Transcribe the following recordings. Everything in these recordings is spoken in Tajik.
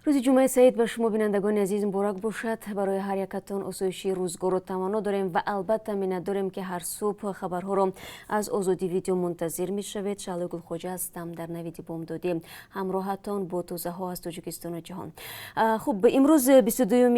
روز جمعه سعید به شما بینندگان عزیز مبارک باشد. برای هر یکتان آسایشی روزگار رو تمنا داریم و البته منت داریم که هر صبح خبرها رو از آزادی ویدیو منتظر میشوید. شعله گلخوجه هستم در نوید بامدادی همراهتان با تازه ها از تاجیکستان و جهان. خب امروز 22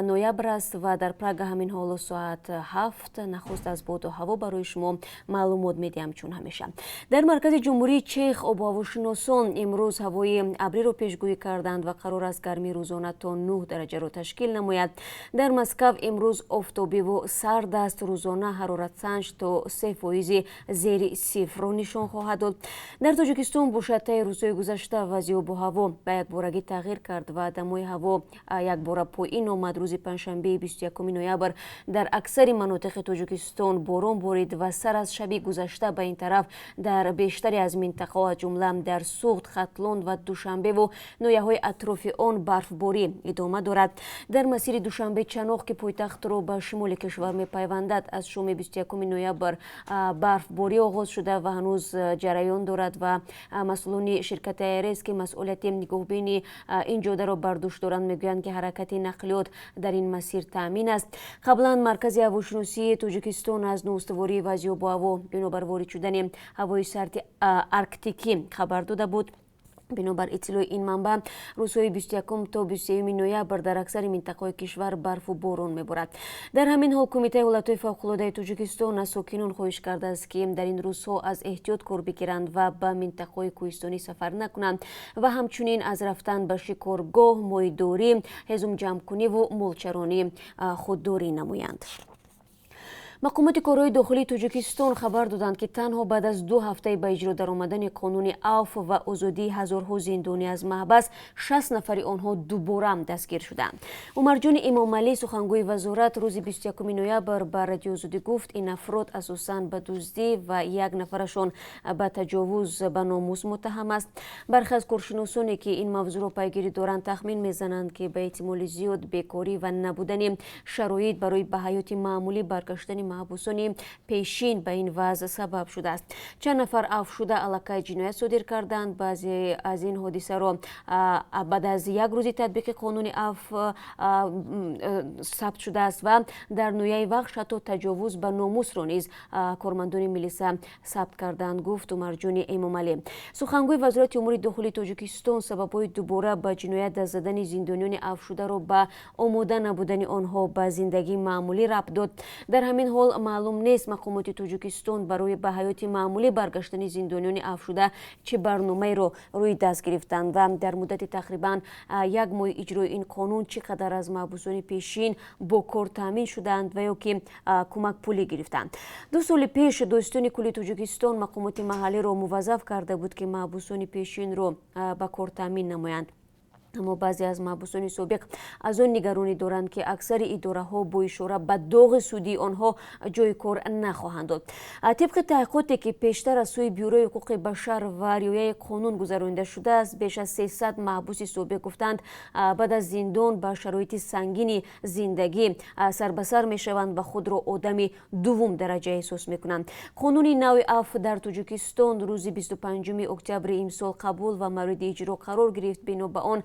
نوامبر است و در پراگ همین حال ساعت 7 نخست از باد و هوا برای شما معلومات میدیم. چون همیشه در مرکز جمهوری چک آب و هواشناسان امروز هوای ابری رو پیشگویی کردند و قرار از گرمی روزانه تا 9 درجه رو تشکیل نماید. در مسکو امروز آفتابی و سرد است. روزانه حرارت سنج تا 3% زیر صفر رو نشان خواهد داد. در تاجیکستان با شتای روزهای گذشته وضع آب و هوا به یک بارگی تغییر کرد و دمای هوا یک بار پایین آمد. روز پنجشنبه 21 نوامبر در اکثر مناطق تاجیکستان باران بارید و سر از شب گذشته به این طرف در بیشتری از منطقه از جمله در سوخت، ختلون و دوشنبه و نویه‌های اطراف آن برفباری ادامه دارد. در مسیر دوشنبه چناق که پایتخت را به شمال کشور می‌پیوندد از شام 21 نوامبر برفباری آغاز شده و هنوز جریان دارد و مسئولان شرکت ایرس که مسئولیت نگهبانی این جاده را بر دوش دارند میگویند که حرکت نقلیات در این مسیر تامین است. قبلا مرکز هواشناسی تاجیکستان از نوستواری وضع آب و هوا بنابر وارد شدن هوای سرد ارکتیکی خبر داده بود. بنابر اطلاع این منبع روزهای 21 تا 23 نوامبر در اکثر مناطق کشور برف و باران میبارد. در همین حال کمیته حالتهای فوق‌العاده تاجیکستان از ساکنان خواهش کرده است که در این روزها از احتیاط کار بگیرند و به منطقه‌های کوهستانی سفر نکنند و همچنین از رفتن به شکارگاه، ماهیداری، هضم جمع‌کنی و مالچرانی خودداری نمایند. مقامات کارهای داخلی تاجیکستان خبر دادند که تنها بعد از 2 هفته به اجرا درآمدن قانون عفو و آزادی هزارها زندانی از محبس 60 نفر آنها دوباره دستگیر شدند. عمر جان امام علی سخنگوی وزارت روز 21 نوامبر به رادیو آزادی گفت این افراد اساساً به دزدی و یک نفرشان به تجاوز به ناموس متهم است. برخی از کارشناسانی که این موضوع را پیگیری دارند تخمین میزنند که به احتمال زیاد بیکاری و نبودن شرایط برای به حیات معمولی برگشتن محبوسان پیشین به این وضع سبب شده است. چند نفر عفو شده علاقه جنایت صادر کردند. بعضی از این حادثه را بعد از یک روز تطبیق قانون عفو ثبت شده است و در نویه وقت حتی تجاوز به ناموس را نیز کارمندان ملیسا ثبت کردند، گفت عمر جان امام علی. سخنگوی وزارت امور داخلی تاجیکستان سبب‌های دوباره به جنایت دست زدن زندانیان عفو شده را به آماده نبودن آنها به زندگی معمولی ربط داد. در همین حال معلوم نیست مقامات تاجیکستان برای به حیات معمولی برگشتن زندانیان عفو شده چه برنامه را روی دست گرفتند و در مدت تقریبا 1 ماه اجرای این قانون چقدر از محبوسان پیشین با کار تامین شدند و یا که کمک پولی گرفتند. 2 سال پیش داستان کلی تاجیکستان مقامات محلی را موظف کرده بود که محبوسان پیشین را به کار تامین نمایند. اما بعضی از محبوسان سابق از آن نگرانی دارند که اکثر اداره ها با اشاره به داغ سودی آنها جای کار نخواهند داد. طبق تحقیقاتی که پیشتر از سوی بیوروی حقوق بشر و ریایه قانون گذرانده شده است، بیش از 300 محبوس سابق گفتند بعد از زندان با شرایط سنگین زندگی سر به سر میشوند و خود را آدم دوم درجه احساس میکنند. قانون نو عفو در تاجیکستان روز 25 اکتبر امسال قبول و مورد اجرا قرار گرفت. بنا به آن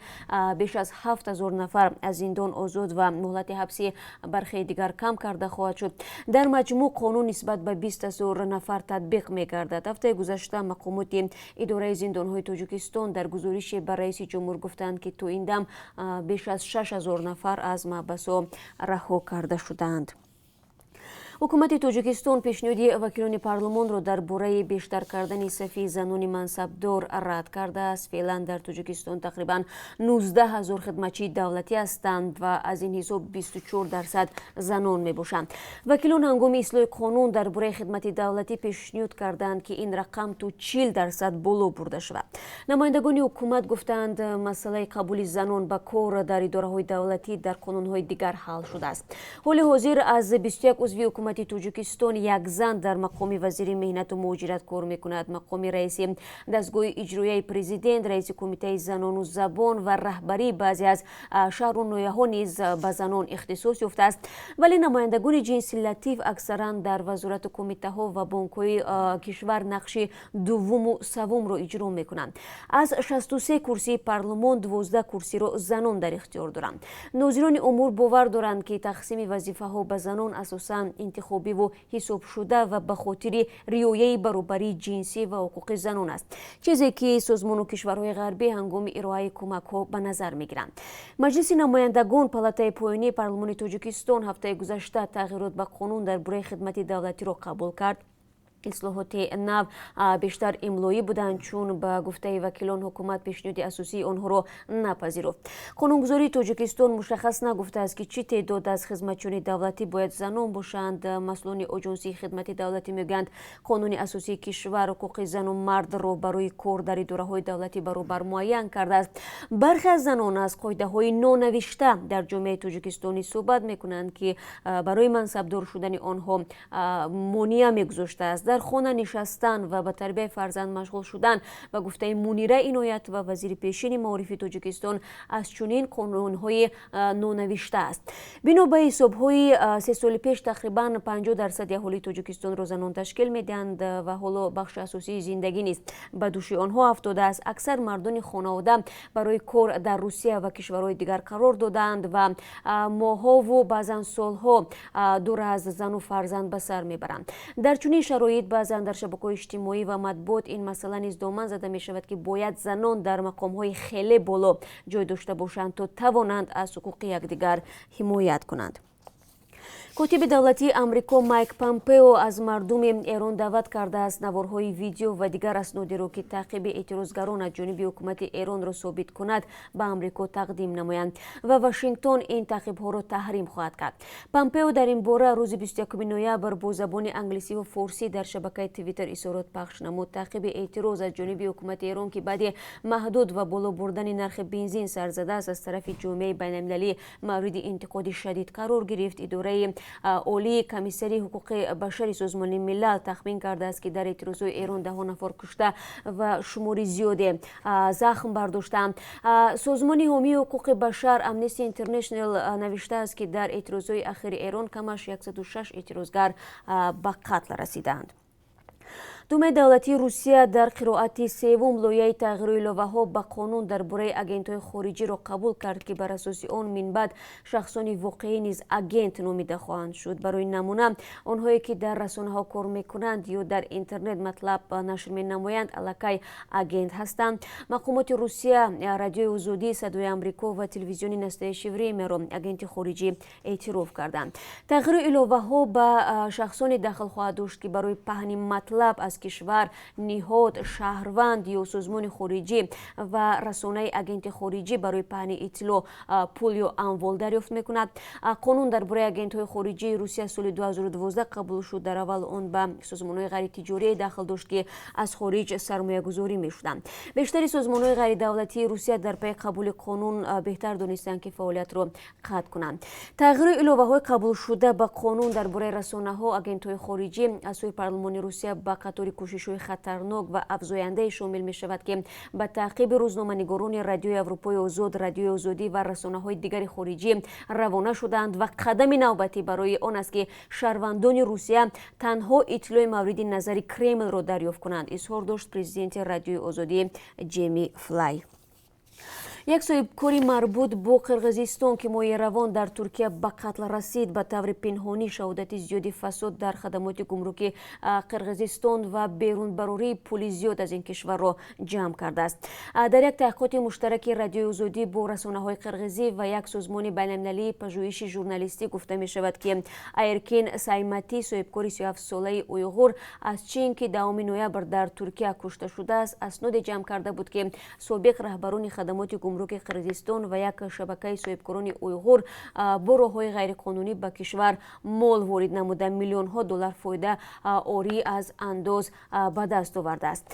بیش از 7000 نفر از زندان آزاد و مهلت حبسی برخی دیگر کم کرده خواهد شد. در مجموع قانون نسبت به 20000 نفر تطبیق می‌گردد. هفته گذشته مقامات اداره زندان‌های تاجیکستان در گزارش به رئیس جمهور گفتند که تا این دم بیش از 6000 نفر از محبس‌ها رها کرده شدند. حکومت تاجیکستان پیشنهاد وکیلان پارلمان را درباره بیشتر کردن صفی زنان منصبدار رد کرده است. فعلا در تاجیکستان تقریبا 19000 خدمتچی دولتی هستند و از این حساب 24% زنان میباشند. وکیلان هنگام اصلاح قانون درباره خدمت دولتی پیشنهاد کردند که این رقم تا 40% بالا برده شود. نمایندگان حکومت گفتند مسئله قبول زنان به کار در اداره‌های دولتی در قانون‌های دیگر حل شده است. حال حاضر از 21 عضو حکومت حکومت تاجیکستان یک زن در مقام وزیر مهنت و مهاجرت کار میکند. مقام رئیس دستگاه اجرایی پرزیدنت، رئیس کمیته زنان و زبان و رهبری بعضی از شهر و ناحیه ها نیز به زنان اختصاص یافته است، ولی نمایندگان جنسی لطیف اکثرا در وزارت و کمیته ها و بانک های کشور نقش دوم و سوم را اجرا میکنند. از 63 کرسی پارلمان 12 کرسی را زنان در اختیار دارند. ناظران امور باور دارند که تقسیم وظیفه ها به زنان اساساً انتخابی و حساب شده و به خاطر رعایت برابری جنسی و حقوق زنان است، چیزی که سازمان و کشورهای غربی هنگام ارائه کمک ها به نظر میگیرند. مجلس نمایندگان پالاتای پایانی پارلمان تاجیکستان هفته گذشته تغییرات به قانون درباره خدمت دولتی را قبول کرد. اصلاحات نو بیشتر املایی بودند، چون به گفته وکیلان حکومت پیشنهاد اساسی آنها را نپذیرفت. قانونگذاری تاجیکستان مشخص نگفته است که چه تعداد از خدمتچیان دولتی باید زنان باشند. مسئولان آژانسی خدمت دولتی میگویند قانون اساسی کشور حقوق زن و مرد را برای کار در اداره‌های دولتی برابر معین کرده است. برخی از زنان از قاعده‌های نانوشته در جامعه تاجیکستانی صحبت میکنند که برای منصبدار شدن آنها مانع میگذاشته است. در خانه نشستن و به تربیت فرزند مشغول شدن و گفته منیره عنایت و وزیر پیشین معارف تاجیکستان از چنین قانون‌های نانوشته است. بنا به حساب‌های 3 سال پیش تقریباً 50% اهالی تاجیکستان را زنان تشکیل می‌دهند و حالا بخش اساسی زندگی نیز به دوش آنها افتاده است. اکثر مردان خانواده برای کار در روسیه و کشورهای دیگر قرار دادند و ماه‌ها و بعضاً سال‌ها دور از زن و فرزند به سر می‌برند. در چنین شرایط بعضاً در شبکه‌های اجتماعی و مطبوعات این مسئله نیز دامن زده می شود که باید زنان در مقام‌های خیلی بالا جای داشته باشند تا توانند از حقوق یکدیگر حمایت کنند. کاتب دولتی امریکا مایک پامپئو از مردم ایران دعوت کرده است نوارهای ویدیو و دیگر اسنادی را که تعقیب اعتراضگران از جانب حکومت ایران را ثابت کند به امریکا تقدیم نمایند و واشنگتن این تعقیب‌ها را تحریم خواهد کرد. پامپئو در این باره روز 21 نوامبر با زبان انگلیسی و فارسی در شبکه توییتر اظهارات پخش نمود. تعقیب اعتراض از جانب حکومت ایران که بعد محدود و بالا بردن نرخ بنزین سر زده است از طرف جامعه بین‌المللی مورد انتقاد شدید قرار گرفت. اداره عالی کمیسری حقوق بشری سازمان ملل تخمین کرده است که در اعتراضات ایران 10 نفر کشته و شماری زیادی زخم برداشتند. سازمان حامی حقوق بشر امنستی اینترنشنال نوشته است که در اعتراضات اخیر ایران کمش 106 اعتراضگر به قتل رسیدند. دوم دولتی روسیه در قرائت سوم لایحه تغییر الهه‌ها به قانون درباره اگنت‌های خارجی را قبول کرد که بر اساس آن من بعد شخصان واقعی نیز اگنت نامیده خواهند شد. برای نمونه آنهایی که در رسانه‌ها کار می‌کنند یا در اینترنت مطلب نشر می‌نمایند الکی اگنت هستند. مقامات روسیه، رادیوی آزادی، صدای آمریکا و تلویزیون نستعلیق را اگنت خارجی اعتراف کردند. تغییر الهه‌ها به شخصان داخل خواهد داشت که برای پهن مطلب از کشور، نهاد، شهروند یا سازمان خارجی و رسانه اگنت خارجی برای پهن اطلاع پول یا اموال دریافت میکند. قانون درباره اگنت‌های خارجی روسیه سال 2012 قبول شد. در اول آن به سازمان‌های غیر تجاری داخل داشت که از خارج سرمایه‌گذاری می‌شدند. بیشتر سازمان‌های غیر دولتی روسیه در پی قبول قانون بهتر دانستند که فعالیت را قطع کنند. تغییر الهه‌های قبول شده به قانون درباره رسانه‌ها اگنت‌های خارجی از سوی پارلمان روسیه به قطار کوشش‌های خطرناک و افزاینده شامل می شود که به تعقیب روزنامه‌نگاران رادیوی اروپای آزاد، رادیوی آزادی و رسانه‌های دیگر خارجی روانه شدند و قدم نوبتی برای آن است که شهروندان روسیه تنها اطلاع مورد نظر کرمل را دریافت کنند. اظهار داشت پرزیدنت رادیوی آزادی جیمی فلای. یک صاحبکاری مربوط با قرغیزستان که ماه روان در ترکیه به قتل رسید به طور پنهانی شهادت زیادی فساد در خدمات گمرکی قرغیزستان و بیرونبراری پول زیاد از این کشور را جمع کرده است. در یک تحقیقات مشترک رادیوی آزادی با رسانه‌های قرغیزی و یک سازمان بین‌المللی پژوهش ژورنالیستی گفته می شود که ایرکین سایمتی صاحبکار 37 ساله اویغور از چین که 10 نوامبر در ترکیه کشته شده است اسناد جمع کرده بود که سابق رهبران خدمات гумруки қирғизистон ва як шабакаи соҳибкорони уйғур бо роҳҳои ғайриқонунӣ ба кишвар мол ворид намуда миллионҳо доллар фоида орӣ аз андоз ба даст овардааст.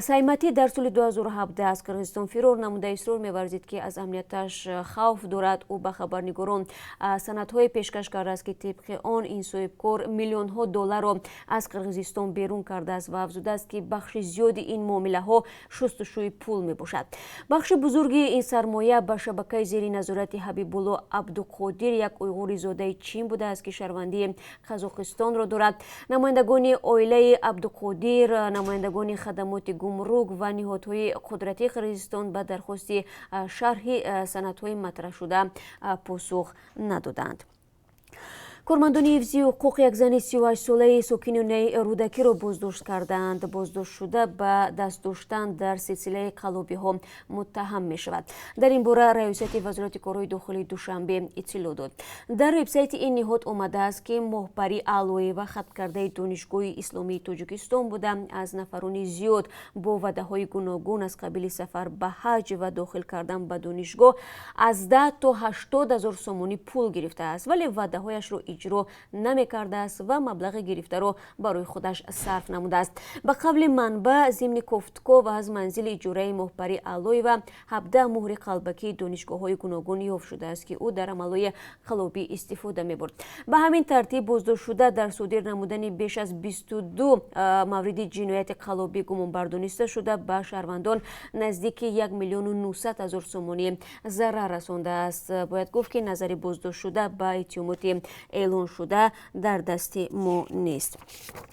Сайматӣ дар соли 2017 аз қирғизистон фирор намуда исрор меварзид ки аз амнияташ хавф дорад. ӯ ба хабарнигорон санадҳое пешкаш кардааст ки тибқи он ин соҳибкор миллионҳо долларро аз қирғизистон берун кардааст ва афзудааст ки бахши зиёди ин муомилаҳо шустушӯи пул мебошад. бахши бузурги ин сармоя ба шабакаи зери назорати Ҳабибулло Абдуқодир, як уйғури зодаи чин будааст ки шаҳрвандии Қазоқистонро дорад. намояндагони оилаи Абдуқодир, намояндагони хадамоти гумрук ва ниҳодҳои қудратии Қирғизистон ба дархости шарҳи санадҳои матраҳшуда посух надоданд. кормандони ҳифзи ҳуқуқ як зани 38-солаи сокини унаи рӯдакиро боздошт карданд. боздоштшуда ба даст доштан дар силсилаи қаллобиҳо муттаҳам мешавад. дар ин бора раёсати вазорати корҳои дохилии душанбе иттилоъ дод. дар вебсайти ин ниҳод омадааст ки моҳбари Алоева хаткардаи донишгоҳи исломии Тоҷикистон буда аз нафарони зиёд бо ваъдаҳои гуногун аз қабили сафар ба ҳаҷ ва дохил кардан ба донишгоҳ аз 10 то 80 ҳазор сомонӣ пул гирифтааст, вале ваъдаҳояшро иҷро намекардааст ва маблағи гирифтаро барои худаш сарф намудааст. ба қавли манбаъ, зимни кофтков аз манзили иҷораи моҳбари Алоева 17 муҳри қалбакии донишгоҳҳои гуногун ёфт шудааст ки ӯ дар амалҳои қаллобӣ истифода мебурд. ба ҳамин тартиб боздоштшуда дар содир намудани беш аз 22 мавриди ҷинояти қаллобӣ гумонбар дониста шуда ба шаҳрвандон наздики 1 миллиону 900 ҳазор сомонӣ зарар расондааст. бояд гуфт ки назари боздоштшуда ба иттиҳомоти эълон шуда дар дасти мо нест.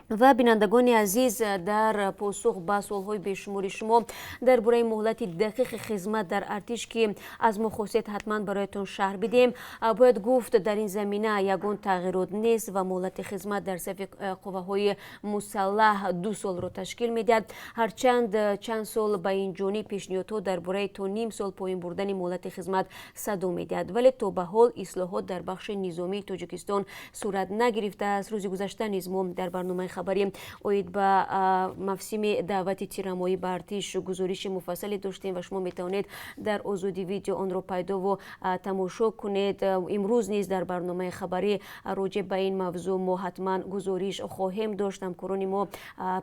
ва бинандагони азиз, дар посух ба суолҳои бешумори шумо дар бораи муҳлати дақиқи хизмат дар артиш ки аз мо хостед ҳатман бароятон шаҳр бидем, бояд гуфт дар ин замина ягон тағйирот нест ва муҳлати хизмат дар сафи қувваҳои мусаллаҳ 2 солро ташкил медиҳад. ҳарчанд чанд сол ба ин ҷониб пешниҳодҳо дар бораи то ним сол поин бурдани муҳлати хизмат садо медиҳад, вале то ба ҳол ислоҳот дар бахши низомии Тоҷикистон сурат нагирифтааст. рӯзи гузашта низ мо дар барномаи хабарӣ оид ба мавсими даъвати тирамоӣ ба артиш гузориши муфассале доштем ва шумо метавонед дар озоди видео онро пайдову тамошо кунед. имрӯз низ дар барномаи хабарӣ роҷеъ ба ин мавзӯъ мо ҳатман гузориш хоҳем дошт. ҳамкорони мо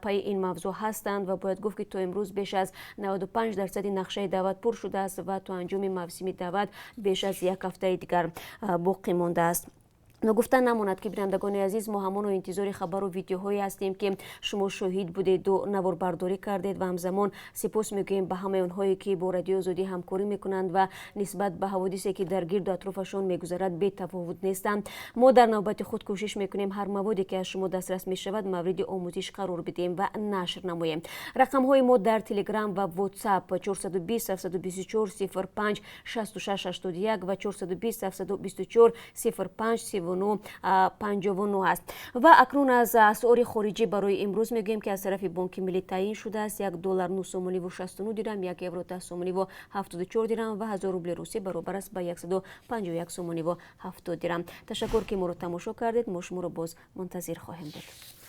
пайи ин мавзӯъ ҳастанд ва бояд гуфт ки то имрӯз беш аз 95% нақшаи даъват пур шудааст ва то анҷоми мавсими даъват беш аз як ҳафтаи дигар боқӣ мондааст. но гуфтан намонад ки бинандагони азиз, мо ҳамоно интизори хабару видеоҳое ҳастем ки шумо шоҳид будеду наворбардорӣ кардед ва ҳамзамон сипос мегӯем ба ҳамаи онҳое ки бо Радиои Озодӣ ҳамкорӣ мекунанд ва нисбат ба ҳаводисе ки дар гирду атрофашон мегузарад бетафовут нестанд. мо дар навбати худ кӯшиш мекунем ҳар маводе ки аз шумо дастрас мешавад мавриди омӯзиш қарор бидем ва нашр намоем. рақамҳои мо дар Телеграм ва WhatsApp 420 724 05 66 81 ва 420 724 05 59 аст. ва акнун аз асъори хориҷӣ барои имрӯз мегӯем ки аз тарафи Бонки Миллӣ таъин шудааст. 1 доллар 9 сомониву 69 дирам, 1 евро 10 сомониву 74 дирам ва 1000 рубли русӣ баробар аст ба 151 сомониву 70 дирам. ташаккур ки моро тамошо кардед. мо шуморо боз мунтазир хоҳем буд.